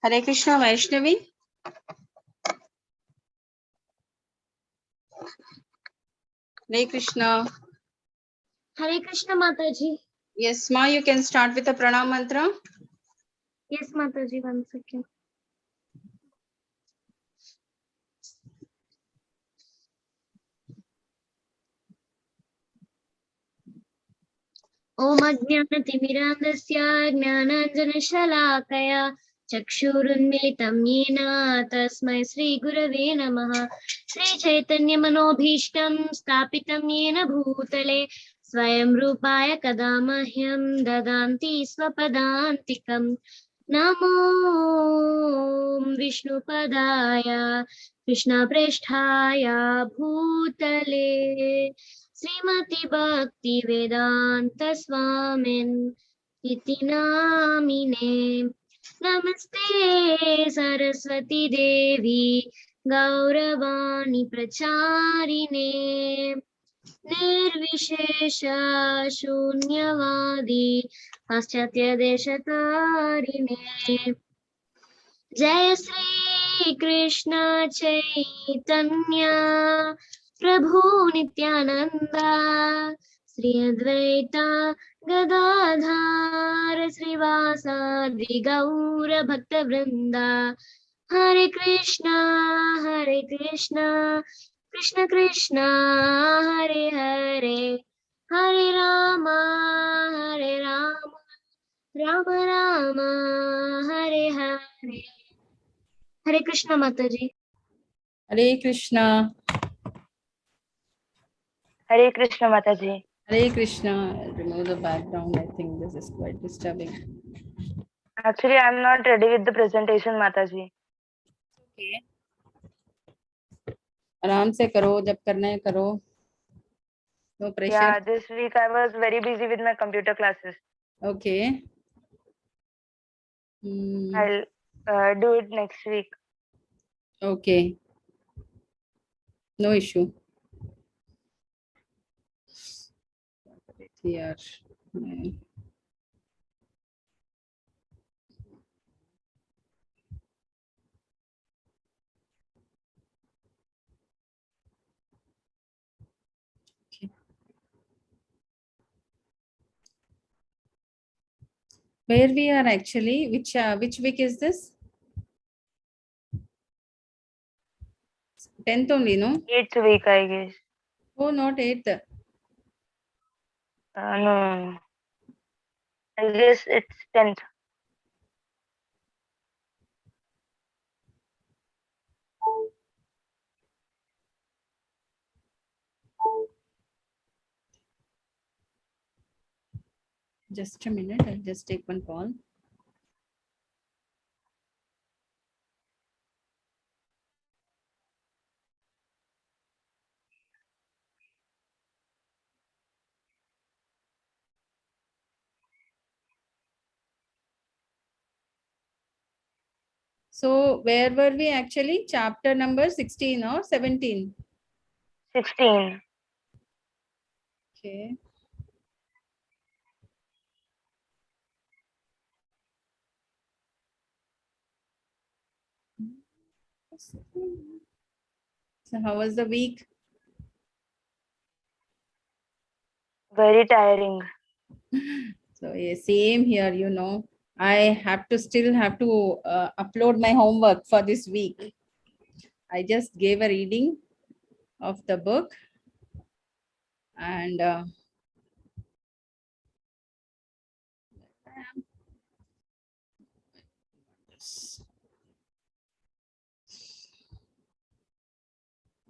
Hare Krishna, Vaishnavi. Hare Krishna. Hare Krishna, Mataji. Yes, Ma, you can start with the pranam mantra. Yes, Mataji, 1 second. Om Ajnanatimirandasya Jnananjanashalakaya Chakshurunmilitam Yena Tasmai Sri Gurave Namaha Sri Chaitanya Manobhishtam Stapitam Yena Bhutale Swayam Rupaya Kadamahyam Dadanti Swapadantikam Namo Vishnupadaya Krishna Presthaya Bhutale Srimati Bhakti Vedanta Swamin Iti Namine Namaste Saraswati Devi Gauravani Pracharine Nirvishesha Shunyavadi Paschatya Deshatarine Jai Sri Krishna Chaitanya Prabhu Nityananda Sri Advaita Gadadhar Srivasadi Gaura Bhakta Vrinda Hare Krishna Krishna Krishna Hare Hare Hare Rama Rama Rama Hare Hare Hare Krishna Mataji. Hare Krishna. Hare Krishna Mataji. Hare Krishna. Remove the background. I think this is quite disturbing. Actually, I'm not ready with the presentation, Mataji. Okay. आराम से करो, जब करना है करो. No pressure. Yeah, this week I was very busy with my computer classes. Okay. I'll do it next week. Okay. No issue. Here. Okay. Where we are actually? Which week is this? 10th only, no? 8th week, I guess. Oh, not 8th. No. I guess it's 10th. Just a minute. I'll just take one call. So where were we actually? Chapter number 16 or 17? 16. Okay. So how was the week? Very tiring. So yeah, same here, you know. I still have to upload my homework for this week. I just gave a reading of the book and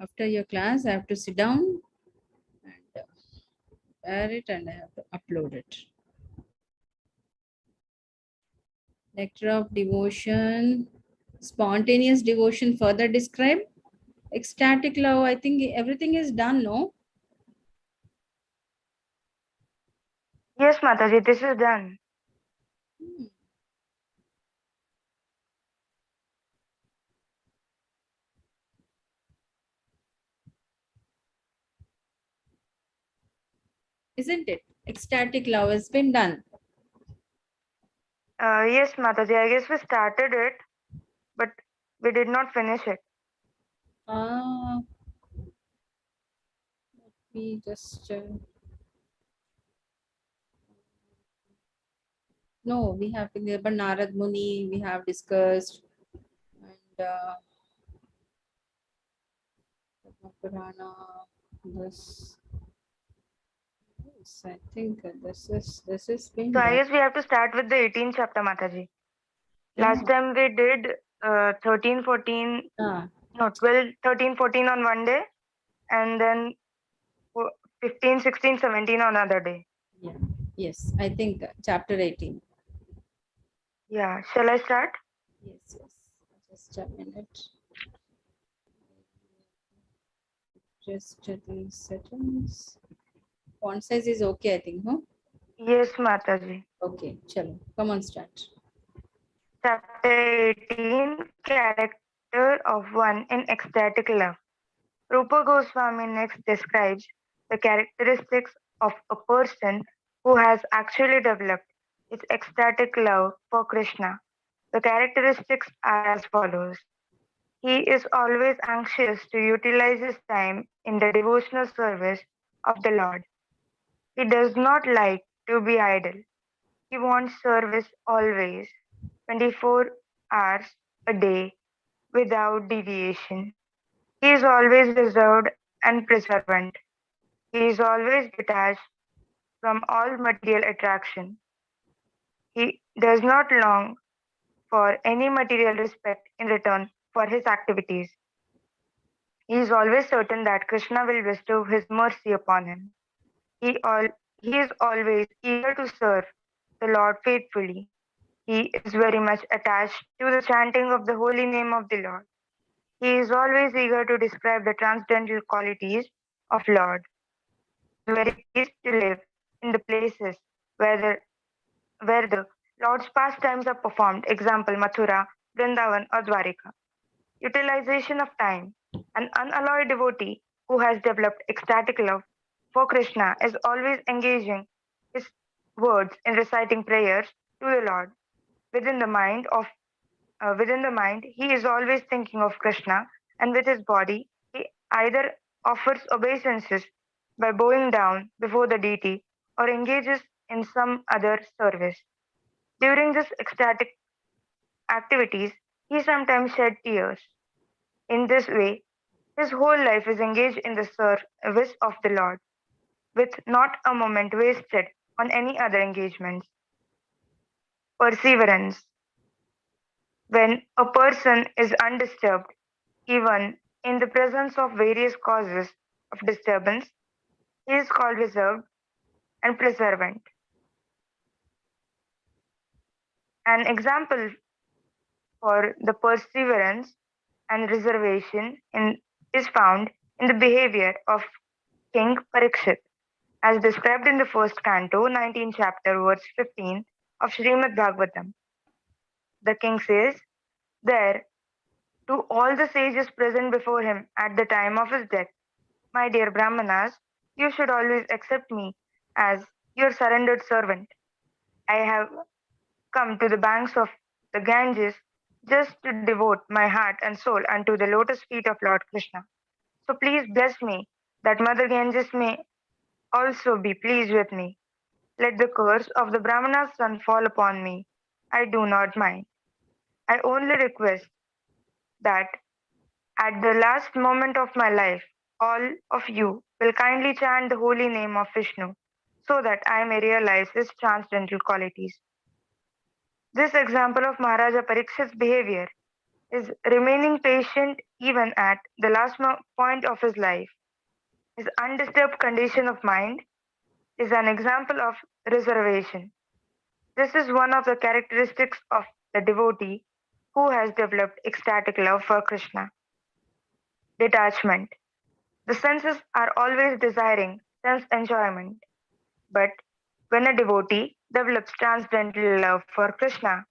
After your class, I have to sit down and prepare it, and I have to upload it. Nectar of devotion, spontaneous devotion further described. Ecstatic love, I think everything is done, no? Yes, Mataji, this is done. Isn't it? Ecstatic love has been done. Yes, Mataji, I guess we started it, but we did not finish it. Let me just. No, we have been there, but Narad Muni, we have discussed. And Purana, this. Yes, I think this is being So I done. guess we have to start with the 18th chapter, Mataji. Last Ah. time we did 13, 14, Ah, no, 12, 13, 14 on one day, and then 15, 16, 17 on another day. yeah. Yes, I think chapter 18. Yeah, shall I start? Yes, yes. Just a minute. Just 3 seconds. Font size is okay, I think, no? Yes, Mataji. Okay, chalo. Come on, start. Chapter 18, Character of One in Ecstatic Love. Rupa Goswami next describes the characteristics of a person who has actually developed his ecstatic love for Krishna. The characteristics are as follows. He is always anxious to utilize his time in the devotional service of the Lord. He does not like to be idle. He wants service always, 24 hours a day, without deviation. He is always reserved and preservant. He is always detached from all material attraction. He does not long for any material respect in return for his activities. He is always certain that Krishna will bestow his mercy upon him. He, all, he is always eager to serve the Lord faithfully. He is very much attached to the chanting of the holy name of the Lord. He is always eager to describe the transcendental qualities of Lord. He is very pleased to live in the places where where the Lord's pastimes are performed, example Mathura, Vrindavan, or Dwarika. Utilization of time. An unalloyed devotee who has developed ecstatic love for Krishna is always engaging his words in reciting prayers to the Lord. Within the mind of within the mind, he is always thinking of Krishna, and with his body, he either offers obeisances by bowing down before the deity or engages in some other service. During this ecstatic activities, he sometimes shed tears. In this way, his whole life is engaged in the service of the Lord, with not a moment wasted on any other engagements. Perseverance. When a person is undisturbed, even in the presence of various causes of disturbance, he is called reserved and preservant. An example for the perseverance and reservation is found in the behavior of King Parikshit, as described in the first canto, 19th chapter, verse 15 of Srimad Bhagavatam. The king says, there, to all the sages present before him at the time of his death, my dear Brahmanas, you should always accept me as your surrendered servant. I have come to the banks of the Ganges just to devote my heart and soul unto the lotus feet of Lord Krishna. So please bless me that Mother Ganges may also be pleased with me. Let the curse of the Brahmana's son fall upon me. I do not mind. I only request that at the last moment of my life, all of you will kindly chant the holy name of Vishnu so that I may realize his transcendental qualities. This example of Maharaja Parikshit's behavior His remaining patient even at the last point of his life. His undisturbed condition of mind is an example of reservation. This is one of the characteristics of the devotee who has developed ecstatic love for Krishna. Detachment. The senses are always desiring sense enjoyment, but when a devotee develops transcendental love for Krishna,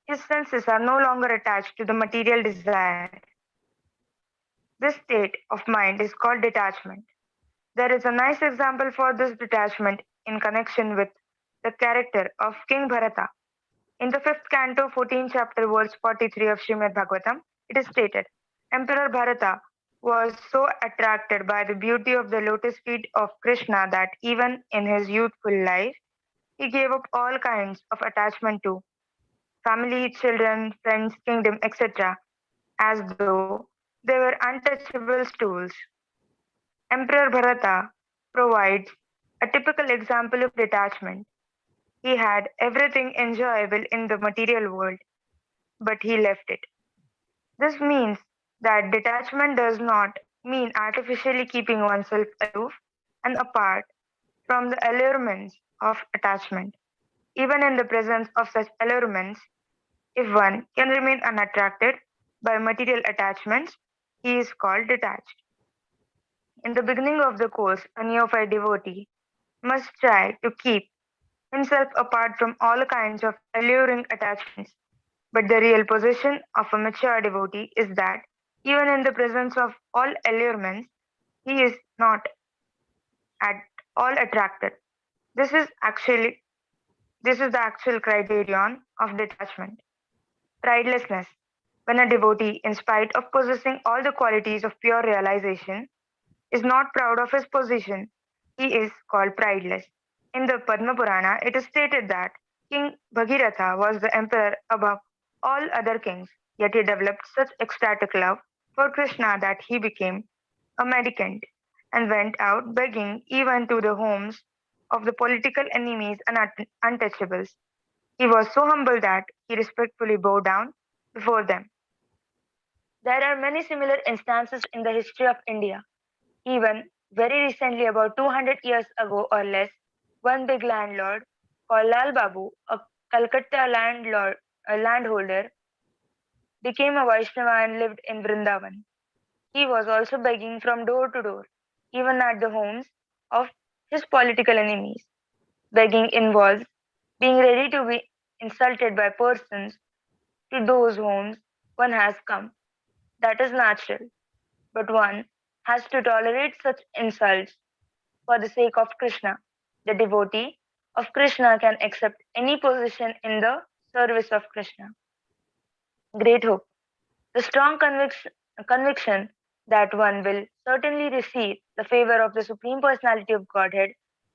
his senses are no longer attached to the material desire. This state of mind is called detachment. There is a nice example for this detachment in connection with the character of King Bharata. In the 5th canto, 14th chapter, verse 43 of Srimad Bhagavatam, it is stated, Emperor Bharata was so attracted by the beauty of the lotus feet of Krishna that even in his youthful life, he gave up all kinds of attachment to family, children, friends, kingdom, etc., as though they were untouchable stools. Emperor Bharata provides a typical example of detachment. He had everything enjoyable in the material world, but he left it. This means that detachment does not mean artificially keeping oneself aloof and apart from the allurements of attachment. Even in the presence of such allurements, if one can remain unattracted by material attachments, he is called detached. In the beginning of the course, a neophyte devotee must try to keep himself apart from all kinds of alluring attachments. But the real position of a mature devotee is that even in the presence of all allurements, he is not at all attracted. This is actually this is the actual criterion of detachment. Pridelessness. When a devotee, in spite of possessing all the qualities of pure realization, is not proud of his position, he is called prideless. In the Padma Purana, it is stated that King Bhagiratha was the emperor above all other kings, yet he developed such ecstatic love for Krishna that he became a mendicant and went out begging even to the homes of the political enemies and untouchables. He was so humble that he respectfully bowed down before them. There are many similar instances in the history of India. Even very recently, about 200 years ago or less, one big landlord called Lal Babu, a Calcutta landholder, became a Vaishnava and lived in Vrindavan. He was also begging from door to door, even at the homes of his political enemies. Begging involves being ready to be insulted by persons to those homes one has come. That is natural, but one has to tolerate such insults for the sake of Krishna. The devotee of Krishna can accept any position in the service of Krishna. Great hope. The strong conviction that one will certainly receive the favor of the Supreme Personality of Godhead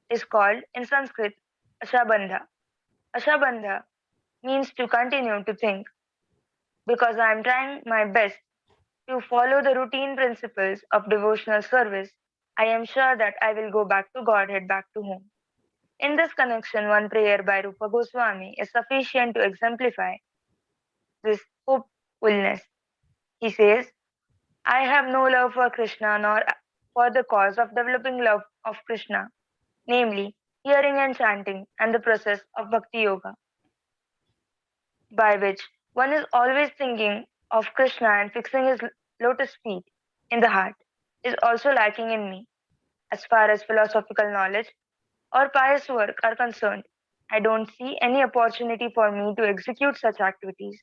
is called in Sanskrit Ashabandha. Ashabandha means to continue to think. Because I am trying my best to follow the routine principles of devotional service, I am sure that I will go back to Godhead, back to home. In this connection, one prayer by Rupa Goswami is sufficient to exemplify this hopefulness. He says, I have no love for Krishna nor for the cause of developing love of Krishna, namely hearing and chanting and the process of bhakti yoga, by which one is always thinking of Krishna and fixing his lotus feet in the heart, is also lacking in me. As far as philosophical knowledge or pious work are concerned, I don't see any opportunity for me to execute such activities.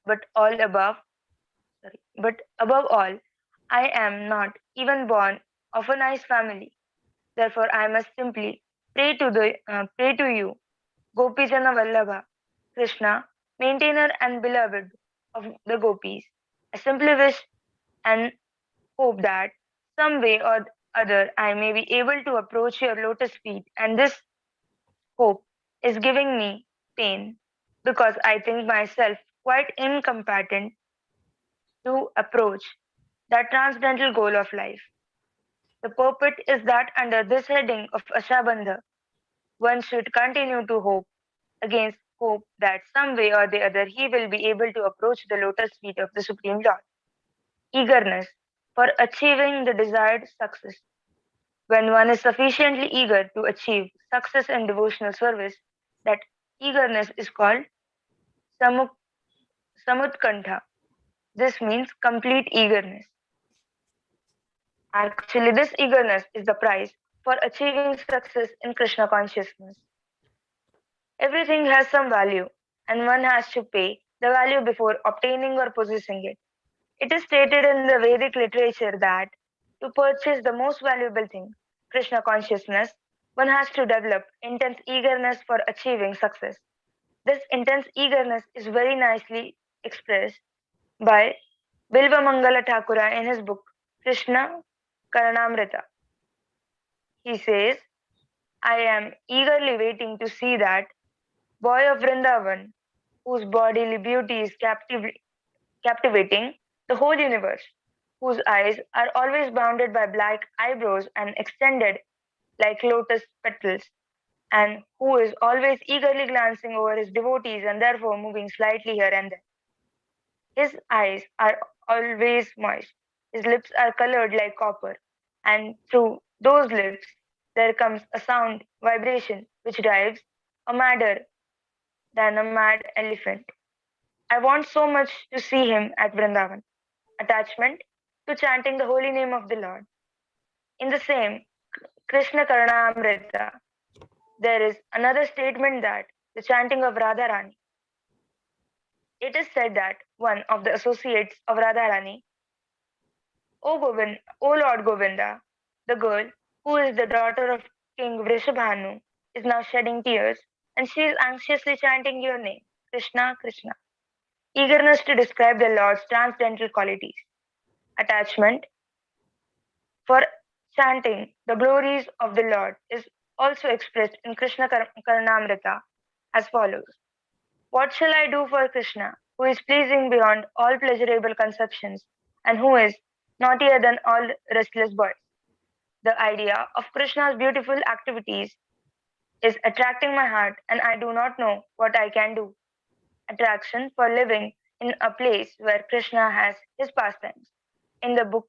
But above all, I am not even born of a nice family. Therefore, I must simply pray to you, Gopijana Vallabha, Krishna, maintainer and beloved of the gopis. I simply wish and hope that some way or other I may be able to approach your lotus feet, and this hope is giving me pain because I think myself quite incompetent to approach that transcendental goal of life. The purport is that under this heading of Ashabandha, one should continue to hope against hope that some way or the other he will be able to approach the lotus feet of the Supreme Lord. Eagerness for achieving the desired success. When one is sufficiently eager to achieve success in devotional service, that eagerness is called samu- samutkantha. This means complete eagerness. Actually, this eagerness is the price for achieving success in Krishna consciousness. Everything has some value, and one has to pay the value before obtaining or possessing it. It is stated in the Vedic literature that to purchase the most valuable thing, Krishna consciousness, one has to develop intense eagerness for achieving success. This intense eagerness is very nicely expressed by Bilva Mangala Thakura in his book Krishna Karanamrita. He says, I am eagerly waiting to see that boy of Vrindavan whose bodily beauty is captivating the whole universe, whose eyes are always bounded by black eyebrows and extended like lotus petals, and who is always eagerly glancing over his devotees and therefore moving slightly here and there. His eyes are always moist, his lips are colored like copper, and through those lips there comes a sound vibration which drives a madder than a mad elephant. I want so much to see him at Vrindavan. Attachment to chanting the holy name of the Lord. In the same Krishna Karnamrita, there is another statement that the chanting of Radharani. It is said that one of the associates of Radharani, O Lord Govinda, the girl who is the daughter of King Vrishabhanu, is now shedding tears, and she is anxiously chanting your name, Krishna, Krishna. Eagerness to describe the Lord's transcendental qualities. Attachment for chanting the glories of the Lord is also expressed in Krishna Karnamrita as follows. What shall I do for Krishna, who is pleasing beyond all pleasurable conceptions, and who is naughtier than all restless boys? The idea of Krishna's beautiful activities is attracting my heart, and I do not know what I can do. Attraction for living in a place where Krishna has his pastimes. In the book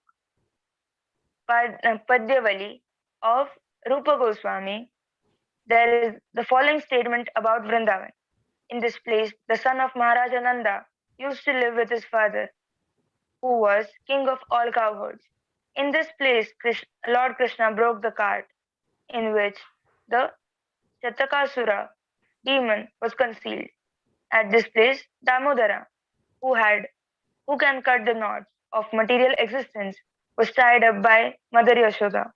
Padyavali of Rupa Goswami, there is the following statement about Vrindavan. In this place, the son of Maharaja Nanda used to live with his father, who was king of all cowherds. In this place, Lord Krishna broke the cart in which the Chatakasura demon was concealed. At this place, Damodara, who can cut the knots of material existence, was tied up by Mother Yashoda.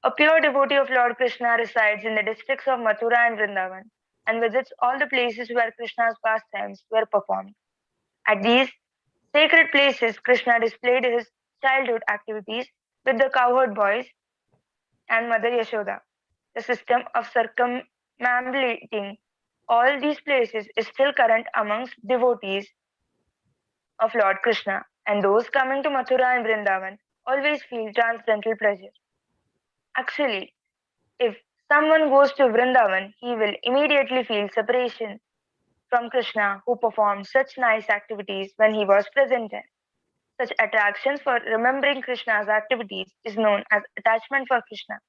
A pure devotee of Lord Krishna resides in the districts of Mathura and Vrindavan and visits all the places where Krishna's pastimes were performed. At these sacred places, Krishna displayed his childhood activities with the cowherd boys and Mother Yashoda. The system of circumambulating all these places is still current amongst devotees of Lord Krishna, and those coming to Mathura and Vrindavan always feel transcendental pleasure. Actually, if someone goes to Vrindavan, he will immediately feel separation from Krishna, who performed such nice activities when he was present there. Such attractions for remembering Krishna's activities is known as attachment for Krishna.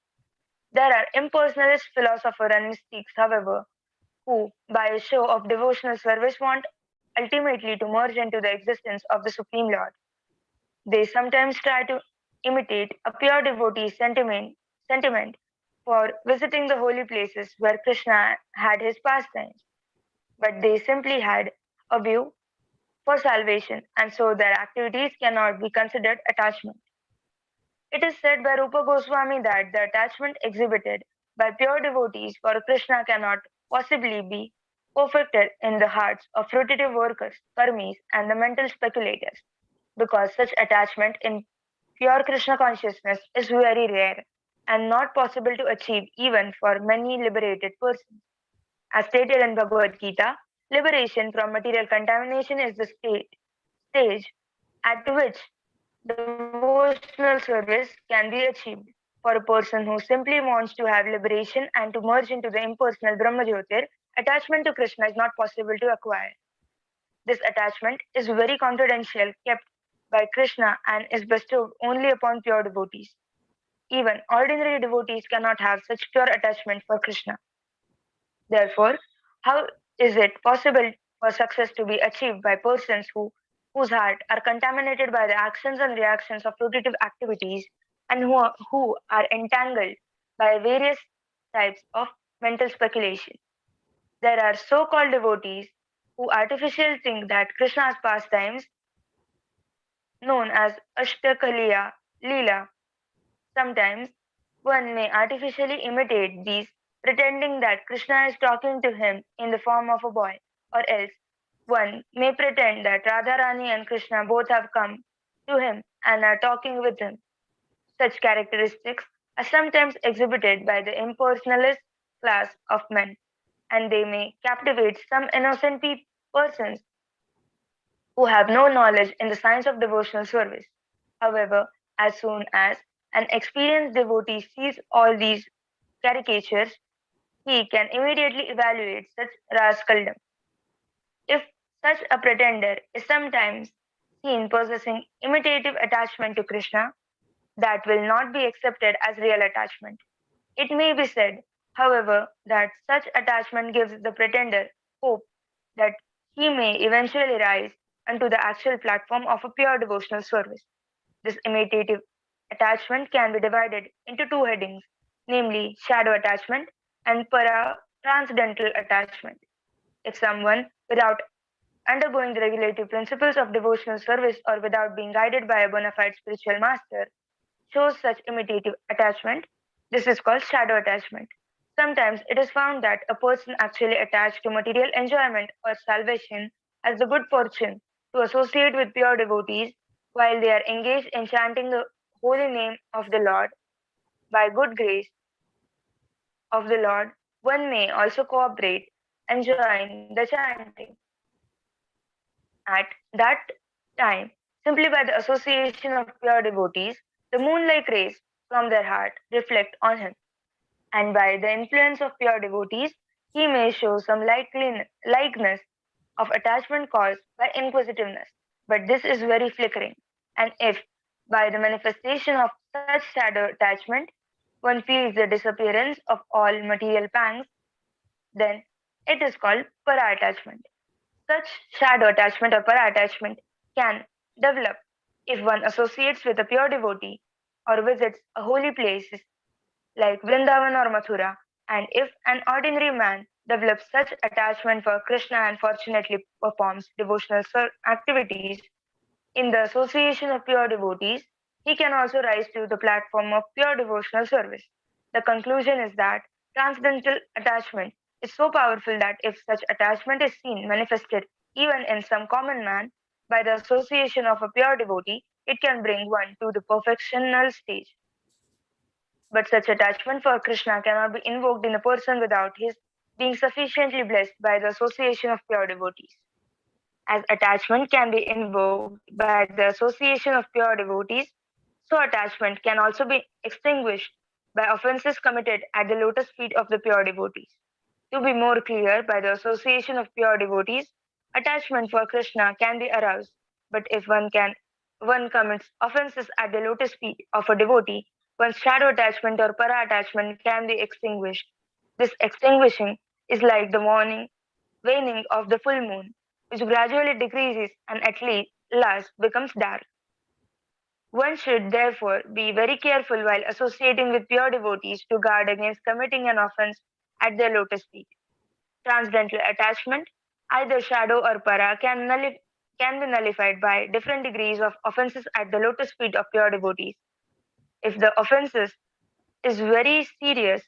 There are impersonalist philosophers and mystics, however, who, by a show of devotional service, want ultimately to merge into the existence of the Supreme Lord. They sometimes try to imitate a pure devotee's sentiment for visiting the holy places where Krishna had his pastimes, but they simply had a view for salvation, and so their activities cannot be considered attachment. It is said by Rupa Goswami that the attachment exhibited by pure devotees for Krishna cannot possibly be perfected in the hearts of fruitive workers, karmis, and the mental speculators, because such attachment in pure Krishna consciousness is very rare and not possible to achieve even for many liberated persons. As stated in Bhagavad Gita, liberation from material contamination is the stage at which devotional service can be achieved. For a person who simply wants to have liberation and to merge into the impersonal Brahma Jyotir, attachment to Krishna is not possible to acquire. This attachment is very confidential, kept by Krishna, and is bestowed only upon pure devotees. Even ordinary devotees cannot have such pure attachment for Krishna. Therefore, how is it possible for success to be achieved by persons whose heart are contaminated by the actions and reactions of fruitive activities and who are entangled by various types of mental speculation? There are so-called devotees who artificially think that Krishna's pastimes, known as Ashtakaliya Leela, sometimes one may artificially imitate these, pretending that Krishna is talking to him in the form of a boy, or else one may pretend that Radharani and Krishna both have come to him and are talking with him. Such characteristics are sometimes exhibited by the impersonalist class of men, and they may captivate some innocent persons who have no knowledge in the science of devotional service. However, as soon as an experienced devotee sees all these caricatures, he can immediately evaluate such rascaldom. If such a pretender is sometimes seen possessing imitative attachment to Krishna, that will not be accepted as real attachment. It may be said, however, that such attachment gives the pretender hope that he may eventually rise onto the actual platform of a pure devotional service. This imitative attachment can be divided into two headings, namely shadow attachment and para transcendental attachment. If someone, without undergoing the regulative principles of devotional service or without being guided by a bona fide spiritual master, shows such imitative attachment, this is called shadow attachment. Sometimes it is found that a person actually attached to material enjoyment or salvation has the good fortune to associate with pure devotees while they are engaged in chanting the holy name of the Lord. By good grace of the Lord, one may also cooperate and join the chanting. At that time, simply by the association of pure devotees, the moon-like rays from their heart reflect on him, and by the influence of pure devotees, he may show some likeness of attachment caused by inquisitiveness. But this is very flickering, and if by the manifestation of such shadow attachment one feels the disappearance of all material pangs, then it is called para attachment. Such shadow attachment or para attachment can develop if one associates with a pure devotee or visits a holy places like Vrindavan or Mathura, and if an ordinary man develops such attachment for Krishna and fortunately performs devotional activities in the association of pure devotees, he can also rise to the platform of pure devotional service. The conclusion is that transcendental attachment is so powerful that if such attachment is seen manifested even in some common man by the association of a pure devotee, it can bring one to the perfectional stage. But such attachment for Krishna cannot be invoked in a person without his being sufficiently blessed by the association of pure devotees. As attachment can be invoked by the association of pure devotees, so attachment can also be extinguished by offenses committed at the lotus feet of the pure devotees. To be more clear, by the association of pure devotees, attachment for Krishna can be aroused, but if one commits offenses at the lotus feet of a devotee, one's shadow attachment or para attachment can be extinguished. This extinguishing is like the waning of the full moon, which gradually decreases and at last becomes dark. One should therefore be very careful while associating with pure devotees to guard against committing an offense at their lotus feet. Transcendental attachment, either shadow or para, can be nullified by different degrees of offenses at the lotus feet of pure devotees. If the offenses is very serious,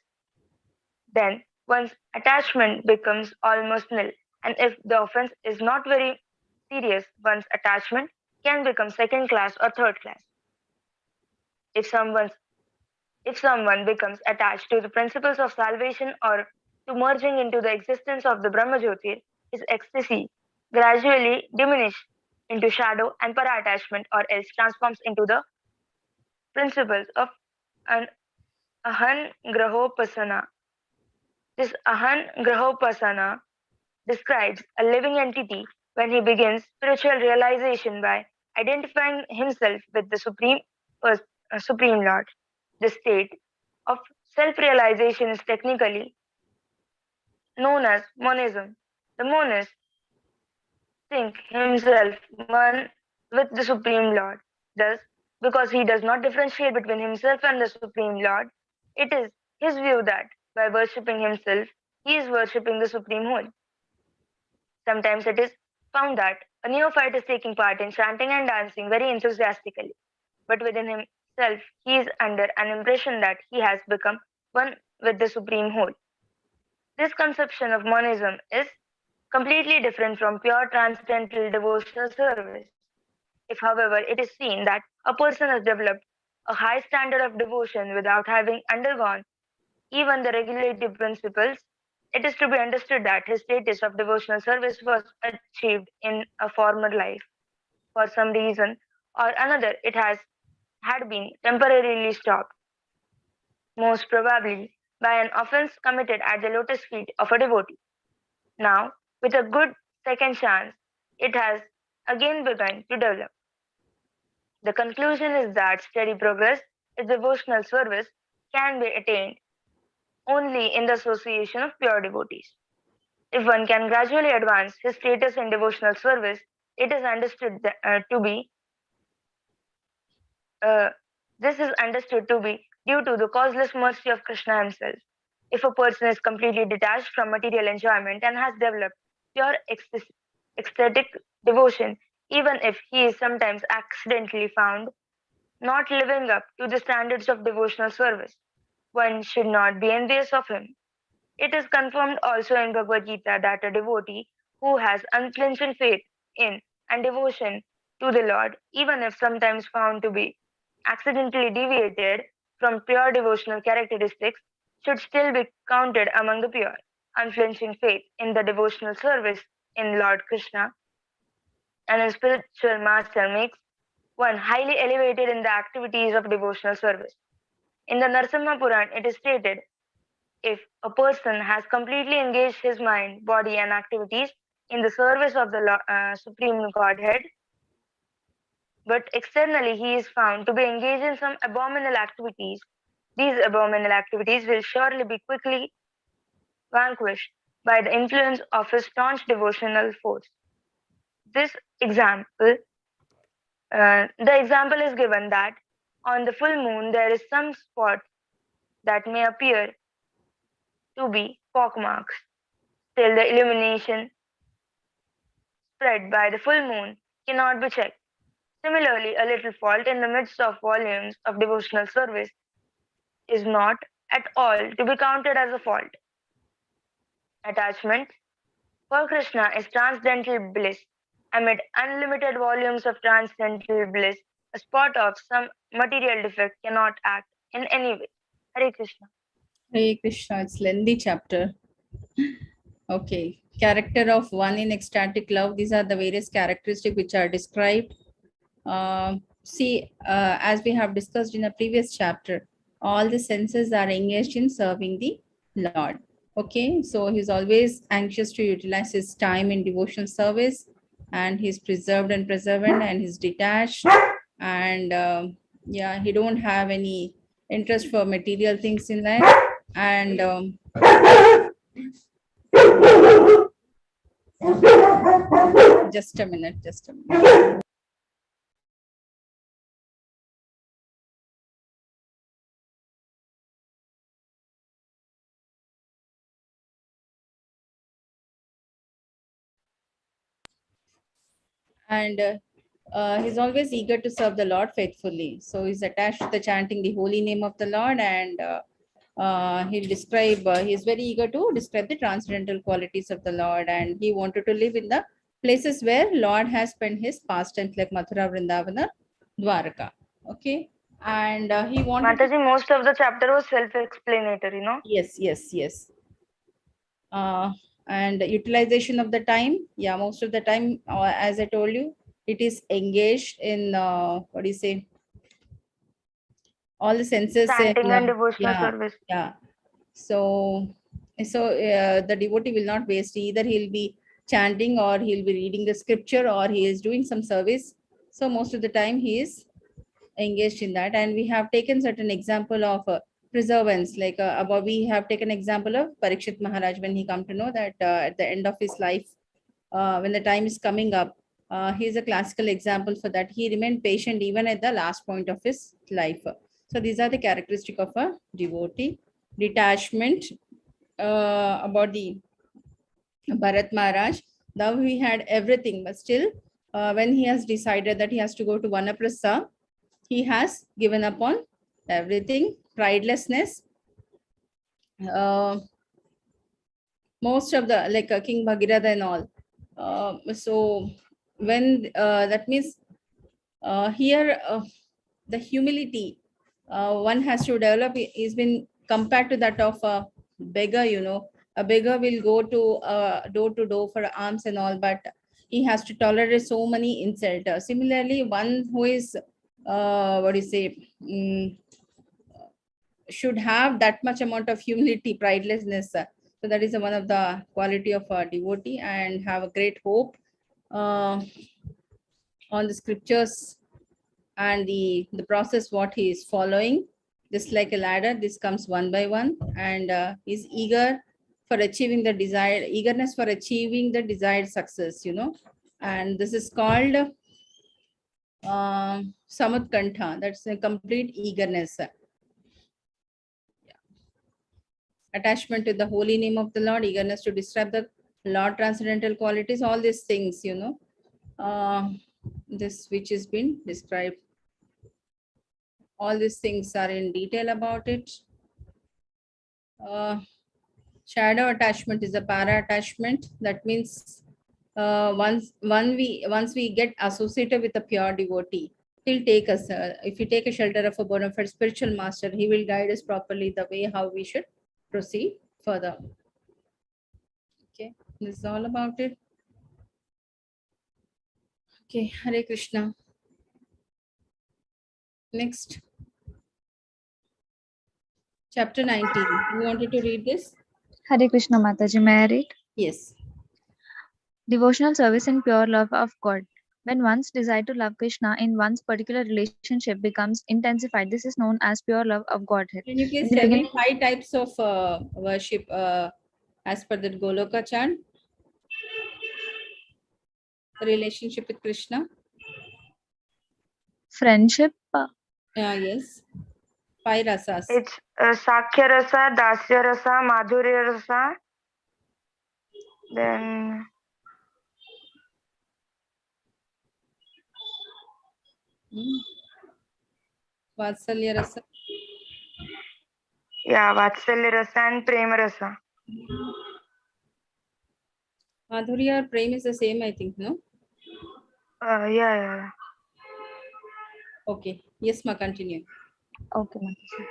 then one's attachment becomes almost nil. And if the offense is not very serious, one's attachment can become second class or third class. If someone becomes attached to the principles of salvation or to merging into the existence of the Brahma Jyotir, his ecstasy gradually diminishes into shadow and para attachment or else transforms into the principles of an ahan grahopasana. This Ahan Grahopasana describes a living entity when he begins spiritual realization by identifying himself with the Supreme Lord. The state of self-realization is technically known as monism. The monist think himself one with the Supreme Lord. Thus, because he does not differentiate between himself and the Supreme Lord, it is his view that by worshipping himself, he is worshipping the Supreme Whole. Sometimes it is found that a neophyte is taking part in chanting and dancing very enthusiastically, but within himself he is under an impression that he has become one with the Supreme Whole. This conception of monism is completely different from pure transcendental devotional service. If, however, it is seen that a person has developed a high standard of devotion without having undergone even the regulative principles, it is to be understood that his status of devotional service was achieved in a former life. For some reason or another, it had been temporarily stopped, most probably by an offense committed at the lotus feet of a devotee. Now, with a good second chance, it has again begun to develop. The conclusion is that steady progress in devotional service can be attained only in the association of pure devotees. If one can gradually advance his status in devotional service, it is understood to be uh, this is understood to be due to the causeless mercy of Krishna himself. If a person is completely detached from material enjoyment and has developed pure ecstatic devotion, even if he is sometimes accidentally found not living up to the standards of devotional service, one should not be envious of him. It is confirmed also in Bhagavad Gita that a devotee who has unflinching faith in and devotion to the Lord, even if sometimes found to be accidentally deviated from pure devotional characteristics, should still be counted among the pure. Unflinching faith in the devotional service in Lord Krishna and a spiritual master makes one highly elevated in the activities of devotional service. In the Narasimha Puran, it is stated if a person has completely engaged his mind, body, and activities in the service of the Supreme Godhead, but externally he is found to be engaged in some abominable activities, these abominable activities will surely be quickly vanquished by the influence of his staunch devotional force. This example, the example is given that on the full moon there is some spot that may appear to be pockmarks. Still, the illumination spread by the full moon cannot be checked. Similarly, a little fault in the midst of volumes of devotional service is not at all to be counted as a fault. Attachment for Krishna is transcendental bliss. Amid unlimited volumes of transcendental bliss, a spot of some material defect cannot act in any way. Hare Krishna. Hare Krishna, it's lengthy chapter. Okay, character of one in ecstatic love. These are the various characteristics which are described. As we have discussed in a previous chapter, all the senses are engaged in serving the Lord. Okay, so he's always anxious to utilize his time in devotional service, and he's preserved and preservant, and he's detached, and yeah, he don't have any interest for material things in life, and just a minute, just a minute. And he's always eager to serve the Lord faithfully. So he's attached to the chanting the holy name of the Lord, and he'll describe, he's very eager to describe the transcendental qualities of the Lord, and he wanted to live in the places where Lord has spent his pastimes like Mathura, Vrindavana, Dwaraka. Okay. And he wanted Mataji, most of the chapter was self-explanatory, Yes, yes, yes. And utilization of the time, yeah, most of the time, as I told you, it is engaged in what do you say, all the senses in, Chanting and devotional yeah, service. yeah. So So the devotee will not waste. Either he'll be chanting, or he'll be reading the scripture, or he is doing some service. So most of the time he is engaged in that. And we have taken certain example of preservance, like above we have taken example of Parikshit Maharaj, when he come to know that at the end of his life, when the time is coming up, he is a classical example for that. He remained patient even at the last point of his life. So these are the characteristic of a devotee. Detachment, about the Bharat Maharaj. Now he had everything, but still, when he has decided that he has to go to Vanaprastha, he has given up on everything. Pridelessness. Uh, Most of the, like King Bhagirath and all. So when that means here the humility one has to develop is been compared to that of a beggar. A beggar will go to door for alms and all, but he has to tolerate so many insults. Similarly, one who is what do you say, should have that much amount of humility, pridelessness. So that is one of the quality of a devotee, and have a great hope uh, on the scriptures and the process what he is following. Just like a ladder, this comes one by one, and is eager for achieving the desired, eagerness for achieving the desired success. And this is called Samutkantha. That's a complete eagerness. Attachment to the holy name of the Lord, eagerness to describe the Lord transcendental qualities, all these things. This which has been described. All these things are in detail about it. Uh, Shadow attachment is a para attachment. That means once we get associated with a pure devotee, he'll take us. If we take a shelter of a bona fide spiritual master, he will guide us properly the way how we should proceed further. Okay, this is all about it. Okay, Hare Krishna. Next, chapter 19. You wanted to read this? Hare Krishna Mataji, may I read? Yes. Devotional service and pure love of God. When one's desire to love Krishna in one's particular relationship becomes intensified, this is known as pure love of Godhead. Can you please In the tell me beginning, 5 types of worship as per the Goloka chant? The relationship with Krishna? friendship, Yes. 5 rasas. It's Sakhya Rasa, Dasya Rasa, Madhurya Rasa, then Vatsalya rasa. Vatsalya Rasa and Prema Rasa. Madhurya or Prem is the same, I think, no? Yeah. Okay. Yes, ma, continue. okay, Mataji.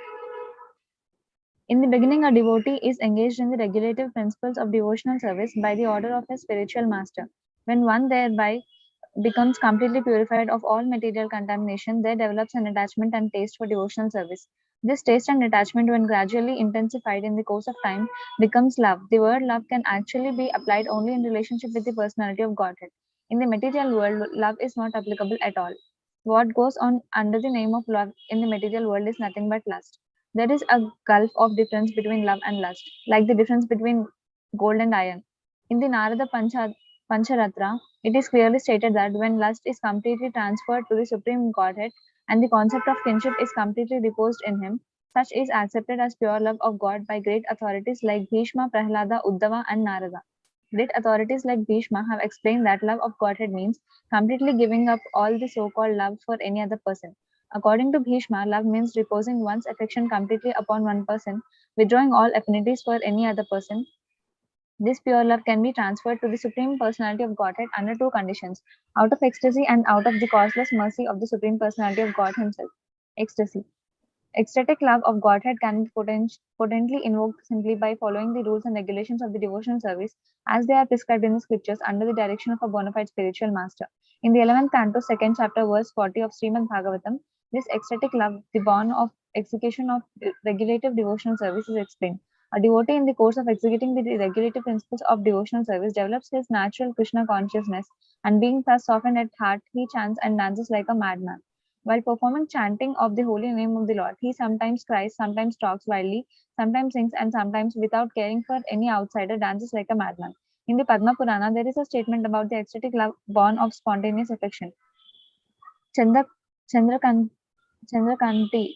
In the beginning, a devotee is engaged in the regulative principles of devotional service by the order of his spiritual master. When one thereby becomes completely purified of all material contamination, there develops an attachment and taste for devotional service. This taste and attachment, when gradually intensified in the course of time, becomes love. The word love can actually be applied only in relationship with the personality of Godhead. In the material world, love is not applicable at all. What goes on under the name of love in the material world is nothing but lust. There is a gulf of difference between love and lust, like the difference between gold and iron. In the Narada Pancharatra, it is clearly stated that when lust is completely transferred to the Supreme Godhead and the concept of kinship is completely reposed in him, such is accepted as pure love of God by great authorities like Bhishma, Prahlada, Uddhava, and Narada. Great authorities like Bhishma have explained that love of Godhead means completely giving up all the so called love for any other person. According to Bhishma, love means reposing one's affection completely upon one person, withdrawing all affinities for any other person. This pure love can be transferred to the Supreme Personality of Godhead under two conditions: out of ecstasy and out of the causeless mercy of the Supreme Personality of God Himself. Ecstasy. Ecstatic love of Godhead can be potently invoked simply by following the rules and regulations of the devotional service as they are prescribed in the scriptures under the direction of a bona fide spiritual master. In the 11th canto, 2nd chapter, verse 40 of Srimad Bhagavatam, this ecstatic love, the born of execution of regulative devotional service, is explained. A devotee, in the course of executing the regulative principles of devotional service, develops his natural Krishna consciousness, and being thus softened at heart, he chants and dances like a madman. While performing chanting of the holy name of the Lord, he sometimes cries, sometimes talks wildly, sometimes sings, and sometimes, without caring for any outsider, dances like a madman. In the Padma Purana, there is a statement about the ecstatic love born of spontaneous affection. Chandra, Chandrakant, Chandrakanti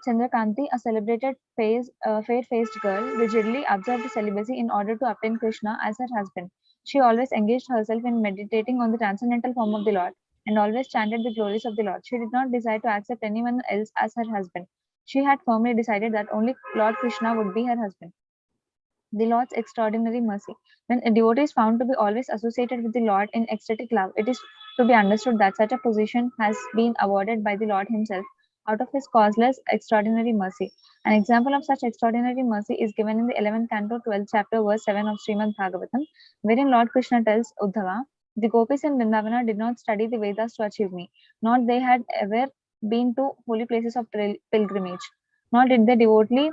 Chandrakanti, a celebrated fair-faced girl, rigidly observed celibacy in order to obtain Krishna as her husband. She always engaged herself in meditating on the transcendental form of the Lord and always chanted the glories of the Lord. She did not desire to accept anyone else as her husband. She had firmly decided that only Lord Krishna would be her husband. The Lord's extraordinary mercy. When a devotee is found to be always associated with the Lord in ecstatic love, it is to be understood that such a position has been awarded by the Lord Himself out of His causeless extraordinary mercy. An example of such extraordinary mercy is given in the 11th canto, 12th chapter, verse 7 of Srimad Bhagavatam, wherein Lord Krishna tells Uddhava, the gopis in Vrindavana did not study the Vedas to achieve me, nor they had ever been to holy places of pilgrimage, nor did they devoutly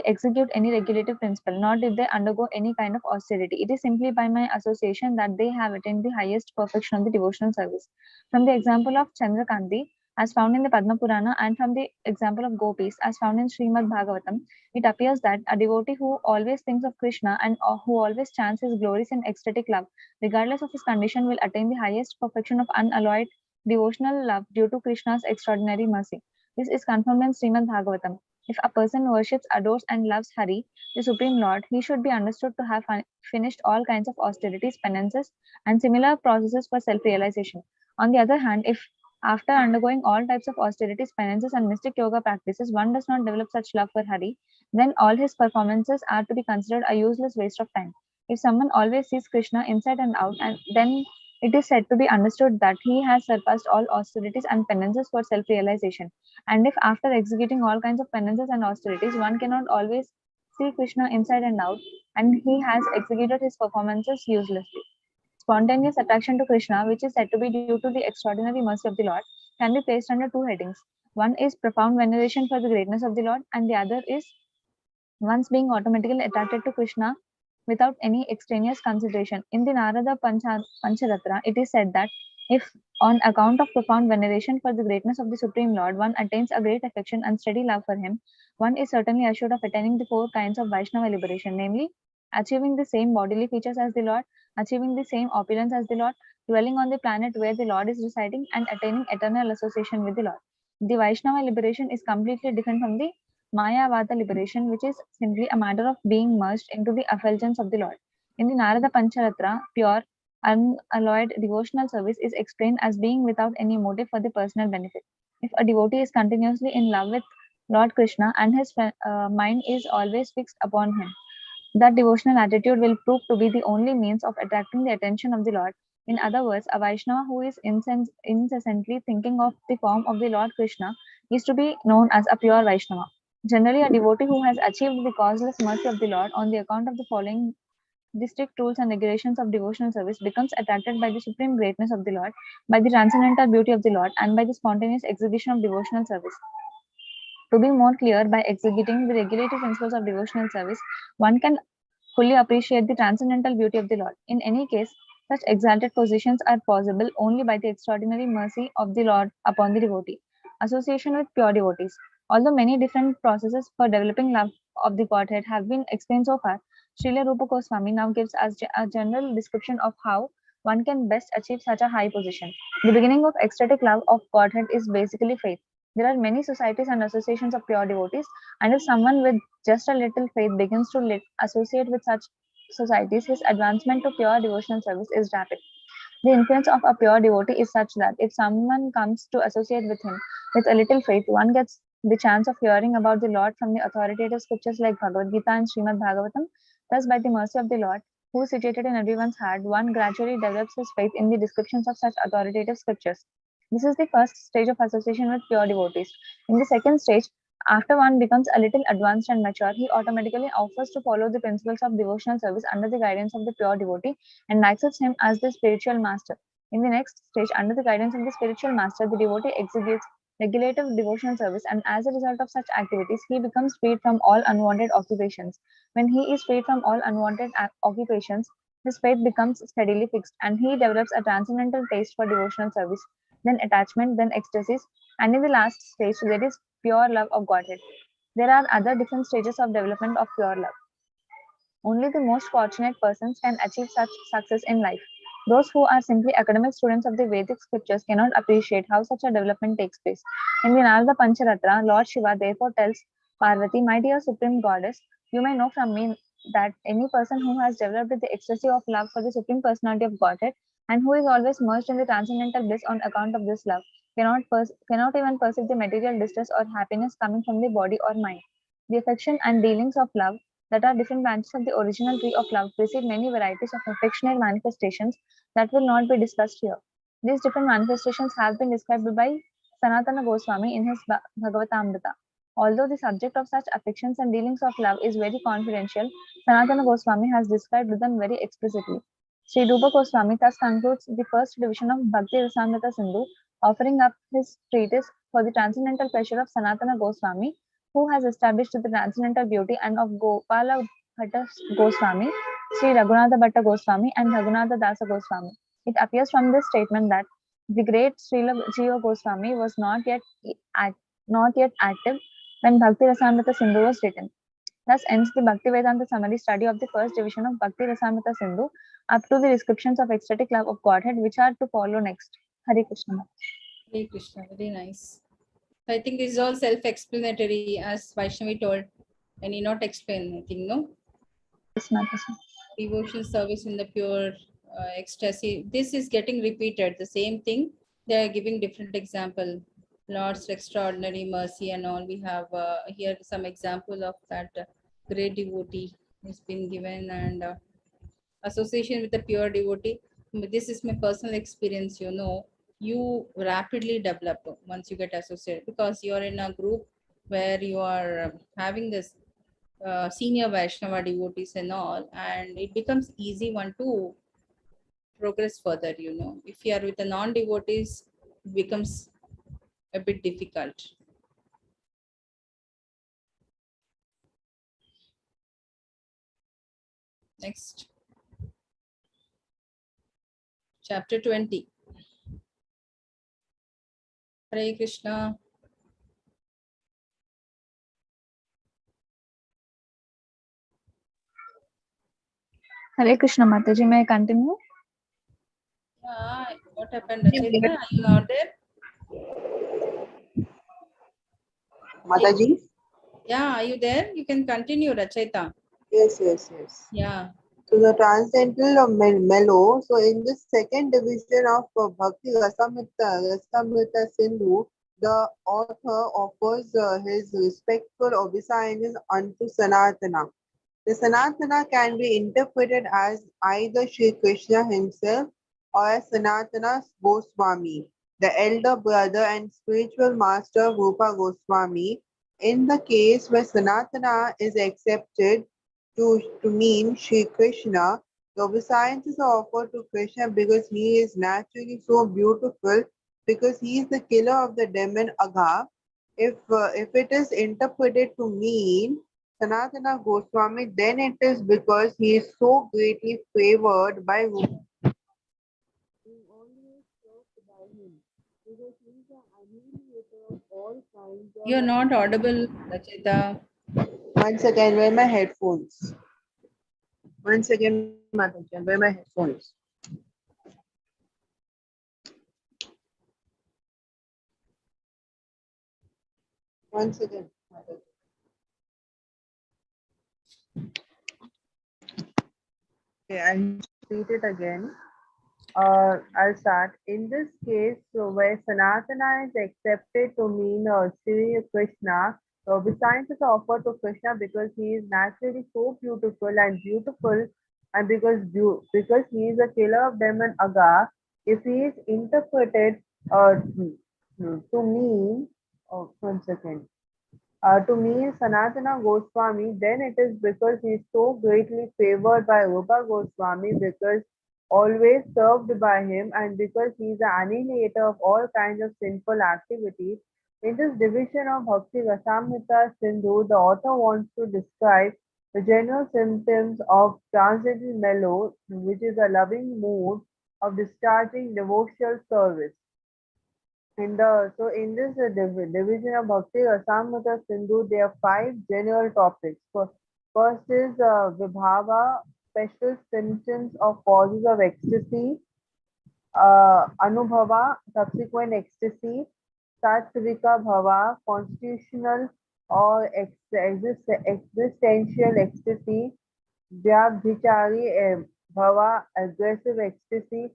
execute any regulative principle, nor did they undergo any kind of austerity. It is simply by my association that they have attained the highest perfection of the devotional service. From the example of Chandrakanti, as found in the Padma Purana, and from the example of gopis, as found in Srimad Bhagavatam, it appears that a devotee who always thinks of Krishna and who always chants his glories in ecstatic love, regardless of his condition, will attain the highest perfection of unalloyed devotional love due to Krishna's extraordinary mercy. This is confirmed in Srimad Bhagavatam. If a person worships, adores, and loves Hari, the Supreme Lord, he should be understood to have finished all kinds of austerities, penances, and similar processes for self realization. On the other hand, if after undergoing all types of austerities, penances, and mystic yoga practices, one does not develop such love for Hari, then all his performances are to be considered a useless waste of time. If someone always sees Krishna inside and out, and then it is said to be understood that he has surpassed all austerities and penances for self realization. And if after executing all kinds of penances and austerities, one cannot always see Krishna inside and out, and he has executed his performances uselessly. Spontaneous attraction to Krishna, which is said to be due to the extraordinary mercy of the Lord, can be placed under two headings. One is profound veneration for the greatness of the Lord, and the other is one's being automatically attracted to Krishna without any extraneous consideration. In the Narada Pancharatra, it is said that if on account of profound veneration for the greatness of the Supreme Lord, one attains a great affection and steady love for him, one is certainly assured of attaining the four kinds of Vaishnava liberation, namely, achieving the same bodily features as the Lord, achieving the same opulence as the Lord, dwelling on the planet where the Lord is residing, and attaining eternal association with the Lord. The Vaishnava liberation is completely different from the Mayavada liberation, which is simply a matter of being merged into the effulgence of the Lord. In the Narada Pancharatra, pure, unalloyed devotional service is explained as being without any motive for the personal benefit. If a devotee is continuously in love with Lord Krishna and his mind is always fixed upon him, that devotional attitude will prove to be the only means of attracting the attention of the Lord. In other words, a Vaishnava who is incessantly thinking of the form of the Lord Krishna is to be known as a pure Vaishnava. Generally, a devotee who has achieved the causeless mercy of the Lord on the account of the following the strict rules and regulations of devotional service becomes attracted by the supreme greatness of the Lord, by the transcendental beauty of the Lord, and by the spontaneous execution of devotional service. To be more clear, by executing the regulative principles of devotional service, one can fully appreciate the transcendental beauty of the Lord. In any case, such exalted positions are possible only by the extraordinary mercy of the Lord upon the devotee. Association with pure devotees. Although many different processes for developing love of the Godhead have been explained so far, Srila Rupa Goswami now gives us a general description of how one can best achieve such a high position. The beginning of ecstatic love of Godhead is basically faith. There are many societies and associations of pure devotees, and if someone with just a little faith begins to associate with such societies, his advancement to pure devotional service is rapid. The influence of a pure devotee is such that if someone comes to associate with him with a little faith, one gets the chance of hearing about the Lord from the authoritative scriptures like Bhagavad Gita and Srimad Bhagavatam. Thus, by the mercy of the Lord, who is situated in everyone's heart, one gradually develops his faith in the descriptions of such authoritative scriptures. This is the first stage of association with pure devotees. In the second stage, after one becomes a little advanced and mature, he automatically offers to follow the principles of devotional service under the guidance of the pure devotee and accepts him as the spiritual master. In the next stage, under the guidance of the spiritual master, the devotee executes regulative devotional service, and as a result of such activities, he becomes freed from all unwanted occupations. When he is freed from all unwanted occupations, his faith becomes steadily fixed, and he develops a transcendental taste for devotional service, then attachment, then ecstasies, and in the last stage, there is pure love of Godhead. There are other different stages of development of pure love. Only the most fortunate persons can achieve such success in life. Those who are simply academic students of the Vedic scriptures cannot appreciate how such a development takes place. In the Narada Pancharatra, Lord Shiva therefore tells Parvati, "My dear Supreme Goddess, you may know from me that any person who has developed the ecstasy of love for the Supreme Personality of Godhead and who is always merged in the transcendental bliss on account of this love cannot even perceive the material distress or happiness coming from the body or mind. The affection and dealings of love that are different branches of the original tree of love precede many varieties of affectionate manifestations that will not be discussed here. These different manifestations have been described by Sanatana Goswami in his Bhagavatamrita. Although the subject of such affections and dealings of love is very confidential, Sanatana Goswami has described them very explicitly. Sri Rupa Goswami thus concludes the first division of Bhakti Rasamrita Sindhu, offering up his treatise for the transcendental pleasure of Sanatana Goswami, who has established the transcendental beauty, and of Gopala Bhatta Goswami, Sri Raghunatha Bhatta Goswami, and Raghunatha Dasa Goswami. It appears from this statement that the great Srila Jiva Goswami was not yet active when Bhakti Rasamrita Sindhu was written. Thus ends the Bhaktivedanta summary study of the first division of Bhakti Rasamrita Sindhu up to the descriptions of ecstatic love of Godhead, which are to follow next. Hare Krishna. Hare Krishna, very nice. I think this is all self-explanatory, as Vaishnavi told. I need not explain, I think, no? Yes, Mataji. Devotional service in the pure ecstasy. This is getting repeated. The same thing. They are giving different example. Lord's extraordinary mercy and all. We have here some example of that great devotee has been given, and association with the pure devotee. This is my personal experience. You rapidly develop once you get associated, because you are in a group where you are having this senior Vaishnava devotees and all, and it becomes easy one to progress further. If you are with the non-devotees, it becomes a bit difficult. Next, chapter 20. Hare Krishna. Hare Krishna, Mataji. May I continue? Yeah, what happened, Rachita? Are you out there? Mataji? Yeah, are you there? You can continue, Rachita. Yes. Yeah. So the transcendental mellow. So in this second division of Bhakti Rasamrita Sindhu, the author offers his respectful obeisances unto Sanatana. The Sanatana can be interpreted as either Sri Krishna himself or as Sanatana Goswami, the elder brother and spiritual master of Rupa Goswami. In the case where Sanatana is accepted to mean Sri Krishna, the obeisances are offered to Krishna because he is naturally so beautiful, because he is the killer of the demon Agha. If it is interpreted to mean Sanatana Goswami, then it is because he is so greatly favored by whom being always served by him, because he is the annihilator of all kinds of. You're not audible, Rachita. Once again, where my headphones? Once again, Mataji, where my headphones? Once again, Mataji. Okay, I'll repeat it again. I'll start. In this case, so where Sanatana is accepted to mean Sri Krishna, so besides is offered to Krishna because he is naturally so beautiful, and because he is a killer of demon Aga. If he is interpreted to mean, one second. To mean Sanatana Goswami, then it is because he is so greatly favored by Rupa Goswami, because always served by him, and because he is the annihilator of all kinds of sinful activities. In this division of Bhakti Rasamrita Sindhu, the author wants to describe the general symptoms of transcendental mellow, which is a loving mood of discharging devotional service. In this division of Bhakti Rasamrita Sindhu, there are five general topics. First is Vibhava, special symptoms of causes of ecstasy. Anubhava, subsequent ecstasy. Sattvika Bhava, constitutional or existential ecstasy. Vyabhichari Bhava, aggressive ecstasy.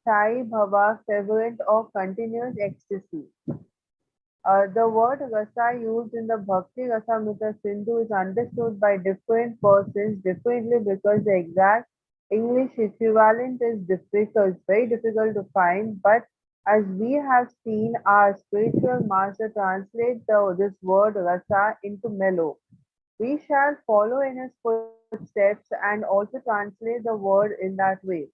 Sai Bhava, fervent or continuous ecstasy. The word rasa used in the Bhakti Rasamrita Sindhu is understood by different persons differently because the exact English equivalent is difficult, very difficult to find. But as we have seen, our spiritual master translate this word rasa into mellow. We shall follow in his footsteps and also translate the word in that way.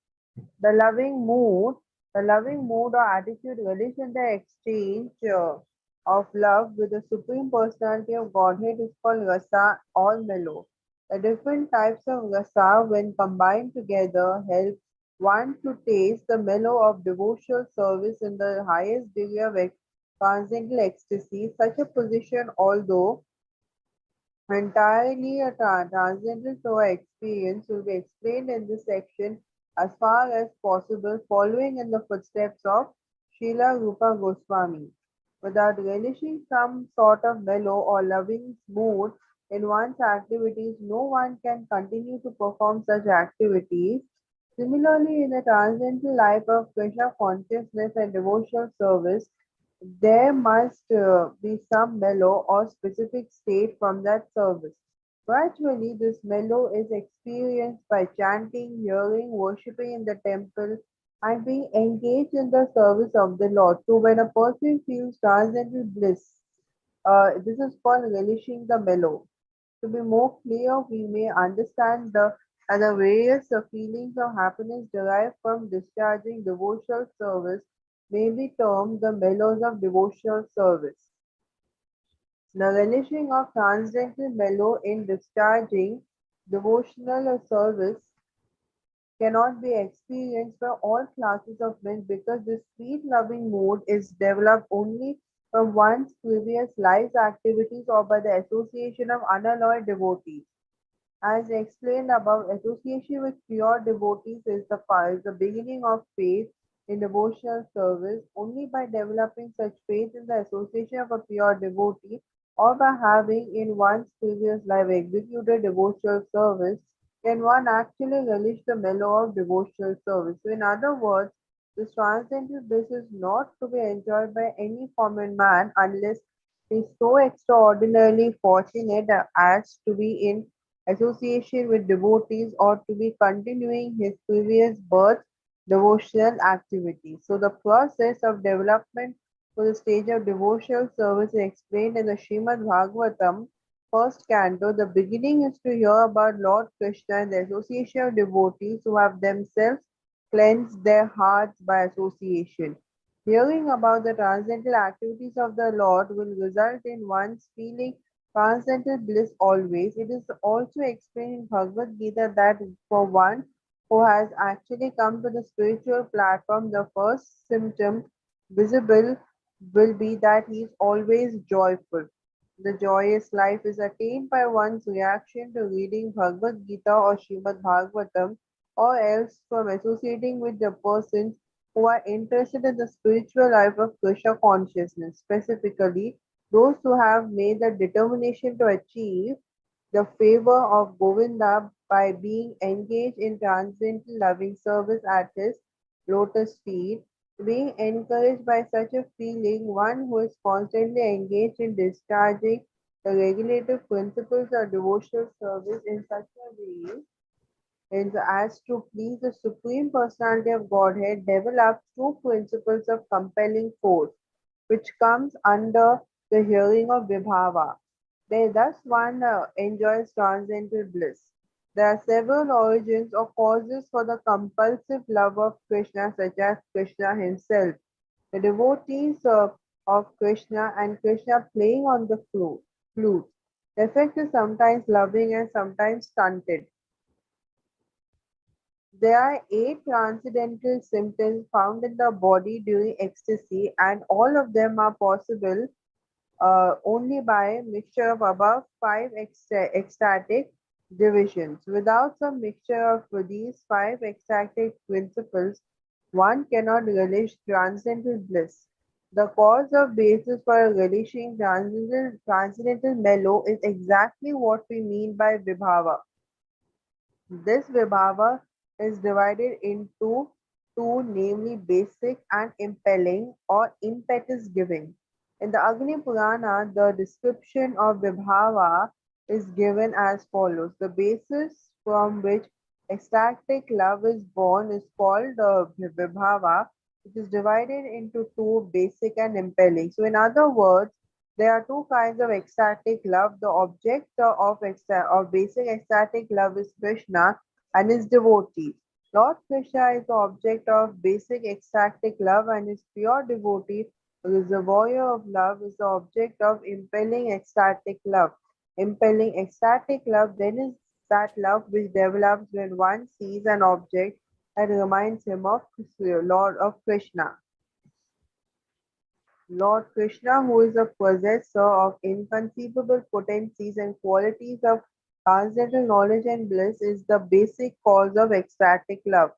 The loving mood or attitude relish in the exchange of love with the Supreme Personality of Godhead is called rasa or mellow. The different types of rasa, when combined together, help one to taste the mellow of devotional service in the highest degree of transcendental ecstasy. Such a position, although entirely a transcendental Toa experience, will be explained in this section as far as possible, following in the footsteps of Srila Rupa Goswami. Without relishing some sort of mellow or loving mood in one's activities, no one can continue to perform such activities. Similarly, in the transcendental life of Krishna consciousness and devotional service, there must be some mellow or specific state from that service. Gradually, this mellow is experienced by chanting, hearing, worshipping in the temple, and being engaged in the service of the Lord. So, when a person feels transcendental bliss, this is called relishing the mellow. To be more clear, we may understand the various feelings of happiness derived from discharging devotional service may be termed the mellows of devotional service. The relishing of transcendental mellow in discharging devotional service cannot be experienced by all classes of men because this sweet loving mood is developed only from one's previous life's activities or by the association of unalloyed devotees. As explained above, association with pure devotees is the beginning of faith in devotional service. Only by developing such faith in the association of a pure devotee or by having in one's previous life executed devotional service can one actually relish the mellow of devotional service. So, in other words, this transcendental bliss is not to be enjoyed by any common man unless he is so extraordinarily fortunate as to be in association with devotees or to be continuing his previous birth devotional activity. So the process of development for the stage of devotional service is explained in the Srimad Bhagavatam, first canto. The beginning is to hear about Lord Krishna and the association of devotees who have themselves cleansed their hearts by association. Hearing about the transcendental activities of the Lord will result in one's feeling transcendental bliss always. It is also explained in Bhagavad Gita that for one who has actually come to the spiritual platform, the first symptom visible will be that he is always joyful. The joyous life is attained by one's reaction to reading Bhagavad Gita or Srimad Bhagavatam, or else from associating with the persons who are interested in the spiritual life of Krishna consciousness, specifically those who have made the determination to achieve the favor of Govinda by being engaged in transcendental loving service at his lotus feet. Being encouraged by such a feeling, one who is constantly engaged in discharging the regulative principles of devotional service in such a way and as to please the Supreme Personality of Godhead, develops two principles of compelling force, which comes under the hearing of Vibhava. Thus one enjoys transcendental bliss. There are several origins or causes for the compulsive love of Krishna, such as Krishna himself. The devotees of Krishna and Krishna playing on the flute. The effect is sometimes loving and sometimes stunted. There are 8 transcendental symptoms found in the body during ecstasy, and all of them are possible only by mixture of above 5 ecstatic divisions. Without some mixture of these 5 ecstatic principles, one cannot relish transcendental bliss. The cause of basis for relishing transcendental mellow is exactly what we mean by vibhava. This vibhava is divided into two, namely basic and impelling or impetus giving. In the Agni Purana, the description of vibhava is given as follows. The basis from which ecstatic love is born is called vibhava, which is divided into two, basic and impelling. So, in other words, there are two kinds of ecstatic love. The object of basic ecstatic love is Krishna and his devotee. Lord Krishna is the object of basic ecstatic love, and his pure devotee, the reservoir of love, is the object of impelling ecstatic love. Impelling ecstatic love then is that love which develops when one sees an object that reminds him of Lord of Krishna. Lord Krishna, who is a possessor of inconceivable potencies and qualities of transcendental knowledge and bliss, is the basic cause of ecstatic love.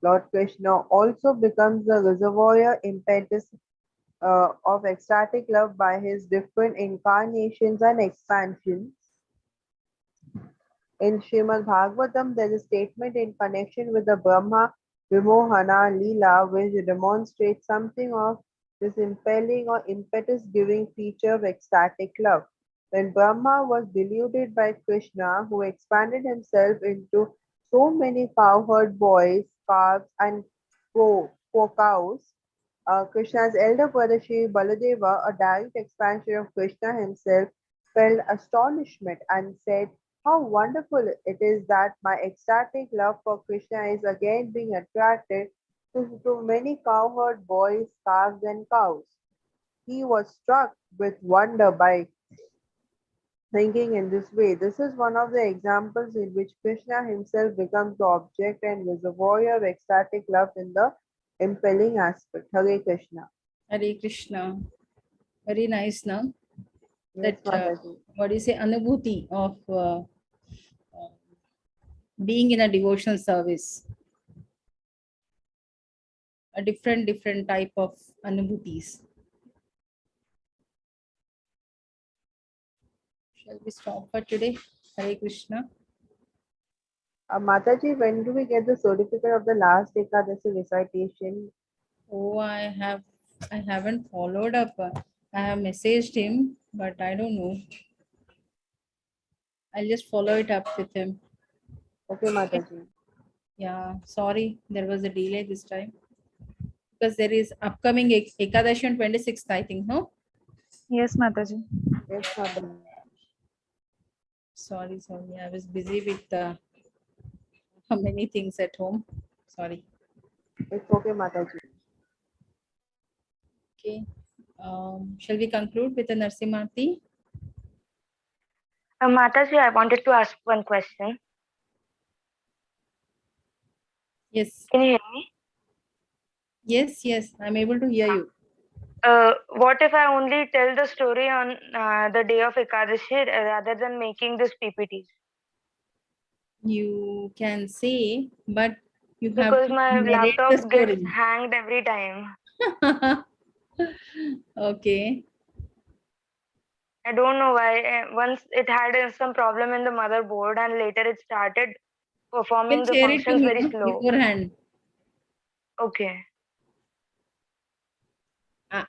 Lord Krishna also becomes the reservoir impetus of ecstatic love by his different incarnations and expansions. In Srimad Bhagavatam, there is a statement in connection with the Brahma Vimohana Leela which demonstrates something of this impelling or impetus giving feature of ecstatic love. When Brahma was deluded by Krishna, who expanded himself into so many cowherd boys, calves, and cows, Krishna's elder brother Sri Baladeva, a direct expansion of Krishna himself, felt astonishment and said, "How wonderful it is that my ecstatic love for Krishna is again being attracted to many cowherd boys, calves, and cows." He was struck with wonder by thinking in this way. This is one of the examples in which Krishna himself becomes the object and reservoir of ecstatic love in the impelling aspect. Hare Krishna. Hare Krishna. Very nice, now Yes, that Mataji. what do you say, anubhuti of being in a devotional service, a different type of anubhutis. Shall we stop for today? Hare Krishna. Mataji, when do we get the certificate of the last Ekadasi recitation? Oh, I haven't followed up. I have messaged him, but I don't know. I'll just follow it up with him. Okay, Mataji. Yeah, sorry, there was a delay this time because there is upcoming Ekadashi on 26th, I think, no? Yes, Mataji. Yes, Mataji. Sorry, I was busy with many things at home. Sorry. It's okay, Mataji. Okay. Shall we conclude with the Narsimati? Mataji, I wanted to ask one question. Yes. Can you hear me? Yes, I'm able to hear you. What if I only tell the story on the day of Ekadashi rather than making this PPTs? You can say, but you have Because to my narrate the laptop gets story. hanged every time. Okay. I don't know why. Once it had some problem in the motherboard, and later it started You can performing the share it to functions me, very no, slow. beforehand. Okay,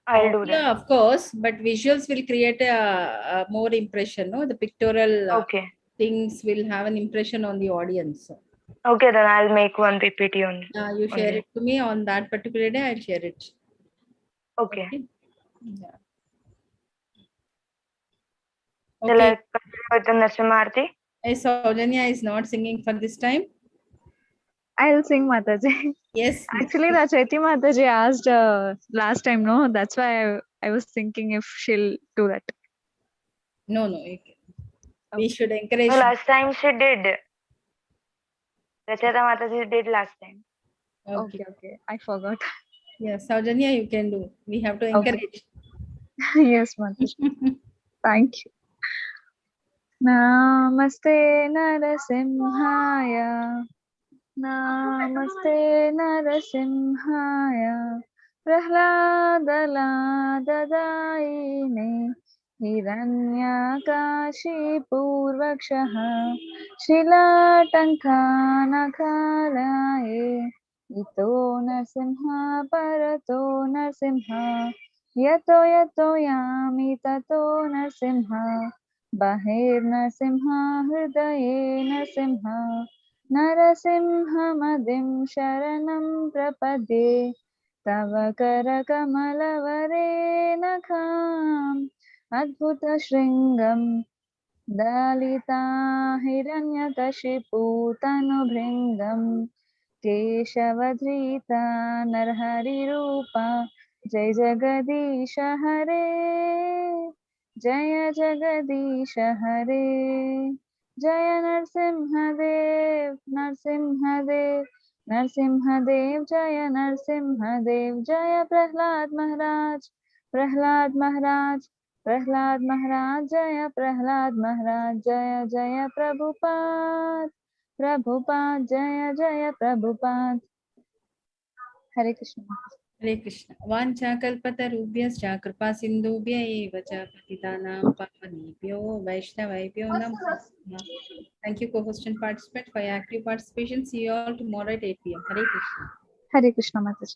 I'll do that. Yeah, of course, but visuals will create a more impression, no? The pictorial Okay. things will have an impression on the audience. Okay, then I'll make one PPT on You share only. it to me on that particular day, I'll share it. Okay. Okay. Yeah. Shall Okay. I continue with the Narasimha Aarti? Saujanya is not singing for this time. I'll sing Mataji. Yes. Actually, the Chaiti Mataji asked last time, no? That's why I was thinking if she'll do that. No, no. We should encourage. No, last time she did. Rachata Mataji did last time. Okay. Okay. I forgot. Yes, Saujanya, you can do. We have to Okay. encourage. Yes, Mataji. Thank you. Namaste Narasimhaya. Namaste Narasimhaya. Prahladaladaine Hiranyakashipurvakshaha Shilatankanakalaye Ito Narsimha Parato Narsimha Yato Yato Yami Tato Narsimha Bahir Narsimha Hridaye Narsimha Narasimhamadin Sharanam Prapade Tava Karakamalavare Nakham Adbhuta Shringam Dalita Hiranyakashipu Tanubhringam Keshavadrita Narhari Rupa Jai Jagadisha Hare Jaya Jagadisha Hare Jaya Narsimhadev Narsimhadev Narsimhadev Jaya Narsimhadev Jaya Prahlad Maharaj Prahlad Maharaj Prahlad Maharaj Jaya Prahlad Maharaj Jaya Jaya Prabhupada Prabhupada Jaya Jaya Prabhupada. Hare Krishna. Hare Krishna. Vancha kalpatarubhyascha kripa sindhubhya eva cha patitanam pavanebhyo vaishnavebhyo namo namaः. Thank you, co-host and participant, for your active participation. See you all tomorrow at 8 p.m. Hare Krishna. Hare Krishna Mataji.